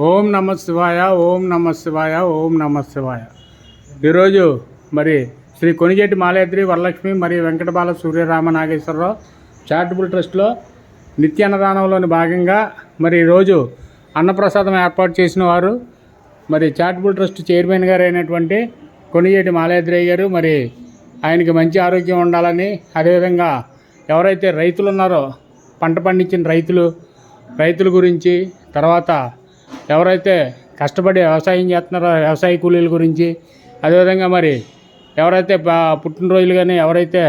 ఓం నమ శివాయ, ఓం నమ శివాయ, ఓం నమ శివాయ. ఈరోజు మరి శ్రీ కొనిజేటి మాలయాద్రి వరలక్ష్మి మరియు వెంకటబాల సూర్యరామ నాగేశ్వరరావు చారిటబుల్ ట్రస్ట్లో నిత్య అన్నదానంలోని భాగంగా మరి ఈరోజు అన్నప్రసాదం ఏర్పాటు చేసిన వారు మరి చారిటబుల్ ట్రస్ట్ చైర్మన్ గారు అయినటువంటి కొనిజేటి మాలయాద్రి గారు. మరి ఆయనకి మంచి ఆరోగ్యం ఉండాలని, అదేవిధంగా ఎవరైతే రైతులు ఉన్నారో పంట పండించిన రైతుల గురించి, తర్వాత ఎవరైతే కష్టపడి వ్యవసాయం చేస్తున్నారో వ్యవసాయ కూలీల గురించి, అదేవిధంగా మరి ఎవరైతే పుట్టినరోజులు కానీ, ఎవరైతే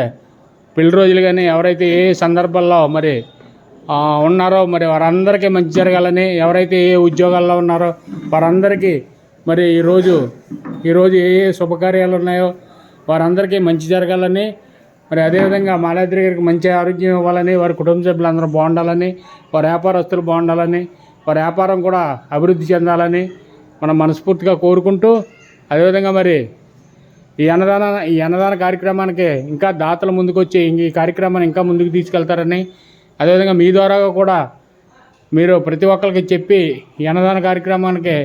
పెళ్లి రోజులు కానీ, ఎవరైతే ఏ సందర్భాల్లో మరి ఉన్నారో మరి వారందరికీ మంచి జరగాలని, ఎవరైతే ఏ ఉద్యోగాల్లో ఉన్నారో వారందరికీ మరి ఈరోజు ఏ శుభకార్యాలు ఉన్నాయో వారందరికీ మంచి జరగాలని, మరి అదేవిధంగా మాలయాద్రి గారికి మంచి ఆరోగ్యం ఇవ్వాలని, వారి కుటుంబ సభ్యులందరూ బాగుండాలని, వారి వ్యాపారస్తులు బాగుండాలని, వారి వ్యాపారం కూడా అభివృద్ధి చెందాలని మనం మనస్ఫూర్తిగా కోరుకుంటూ, అదేవిధంగా మరి ఈ అన్నదాన కార్యక్రమానికి ఇంకా దాతలు ముందుకొచ్చి ఈ కార్యక్రమాన్ని ఇంకా ముందుకు తీసుకెళ్తారని, అదేవిధంగా మీ ద్వారా కూడా మీరు ప్రతి ఒక్కరికి చెప్పి ఈ అన్నదాన కార్యక్రమానికి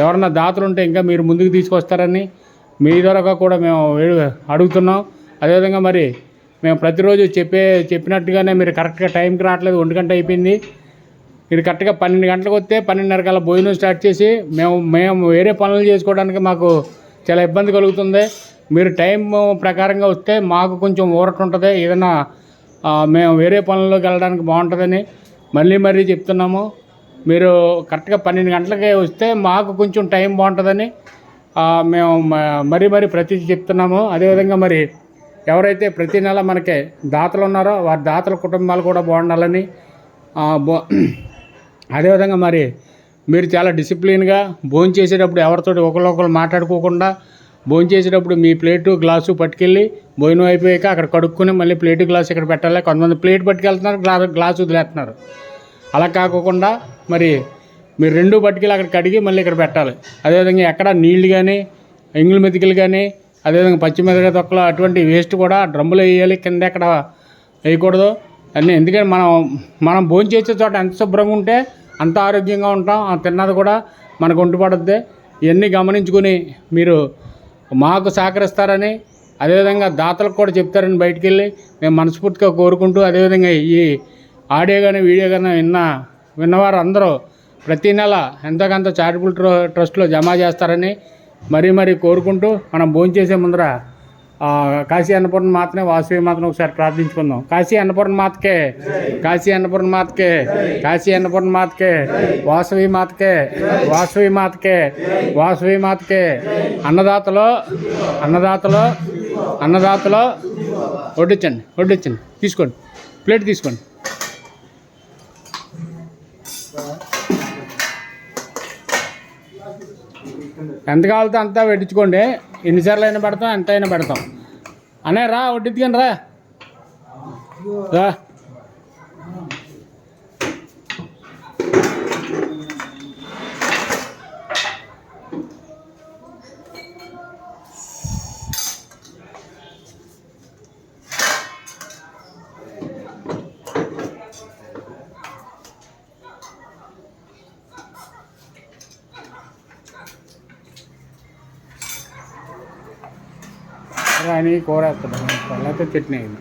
ఎవరన్నా దాతలు ఉంటే ఇంకా మీరు ముందుకు తీసుకొస్తారని మీ ద్వారా కూడా మేము అడుగుతున్నాం. అదేవిధంగా మరి మేము ప్రతిరోజు చెప్పినట్టుగానే మీరు కరెక్ట్గా టైంకి రావట్లేదు. 1 గంట అయిపోయింది. మీరు కరెక్ట్గా 12 గంటలకు వస్తే 12:30 కల్లా భోజనం స్టార్ట్ చేసి మేము వేరే పనులు చేసుకోవడానికి మాకు చాలా ఇబ్బంది కలుగుతుంది. మీరు టైం ప్రకారంగా వస్తే మాకు కొంచెం ఊరట ఉంటుంది. ఏదైనా మేము వేరే పనుల్లోకి వెళ్ళడానికి బాగుంటుందని మళ్ళీ చెప్తున్నాము. మీరు కరెక్ట్గా 12 గంటలకే వస్తే మాకు కొంచెం టైం బాగుంటుందని మేము మరీ ప్రతి చెప్తున్నాము. అదేవిధంగా మరి ఎవరైతే ప్రతి నెల మనకి దాతలు ఉన్నారో వారి దాతల కుటుంబాలు కూడా బాగుండాలని, అదేవిధంగా మరి మీరు చాలా డిసిప్లిన్గా భోంచేసేటప్పుడు ఎవరితో ఒకరు మాట్లాడుకోకుండా భోంచేసేటప్పుడు మీ ప్లేటు గ్లాసు పట్టుకెళ్ళి భోజనం అయిపోయాక అక్కడ కడుక్కొని మళ్ళీ ప్లేటు గ్లాసు ఇక్కడ పెట్టాలి. కొంతమంది ప్లేట్ పట్టుకెళ్తున్నారు, గ్లాసు వదిలేస్తున్నారు. అలా కాకుండా మరి మీరు 2 పట్టుకెళ్ళి అక్కడ కడిగి మళ్ళీ ఇక్కడ పెట్టాలి. అదేవిధంగా ఎక్కడ నీళ్లు కానీ, ఎంగుల మెతికలు కానీ, అదేవిధంగా పచ్చిమిరపకాయ తొక్కలు అటువంటి వేస్ట్ కూడా డ్రమ్ములో వేయాలి, కింద ఎక్కడ వేయకూడదు అన్నీ. ఎందుకంటే మనం భోంచేసే చోట ఎంత శుభ్రంగా ఉంటే అంత ఆరోగ్యంగా ఉంటాం. తిన్నది కూడా మనకు ఒంటిపడుద్ది. ఇవన్నీ గమనించుకుని మీరు మాకు సహకరిస్తారని, అదేవిధంగా దాతలకు కూడా చెప్తారని బయటికి వెళ్ళి మేము మనస్ఫూర్తిగా కోరుకుంటూ, అదేవిధంగా ఈ ఆడియో కానీ వీడియో కానీ విన్నవారు అందరూ ప్రతీ నెల ఎంతోకంత చారిటబుల్ ట్రస్ట్లో జమ చేస్తారని మరీ కోరుకుంటూ, మనం భోంచేసే ముందర కాశీ అన్నపూర్ణ మాతనే, వాసవి మాతను ఒకసారి ప్రార్థించుకుందాం. కాశీ అన్నపూర్ణ మాతకే, కాశీ అన్నపూర్ణ మాతకే, కాశీ అన్నపూర్ణ మాతకే, వాసవి మాతకే, వాసవి మాతకే, వాసవి మాతకే. అన్నదాతలో వడ్డించండి, తీసుకోండి, ప్లేట్ తీసుకోండి. ఎంత కావాలితే అంతా పెట్టించుకోండి. ఎన్నిసార్లు అయినా పెడతాం, ఎంత అయినా పెడతాం. అనే రా వడ్డించుకొని రా. అని కూర వేస్తాడు, లేకపోతే చట్నీ అయింది.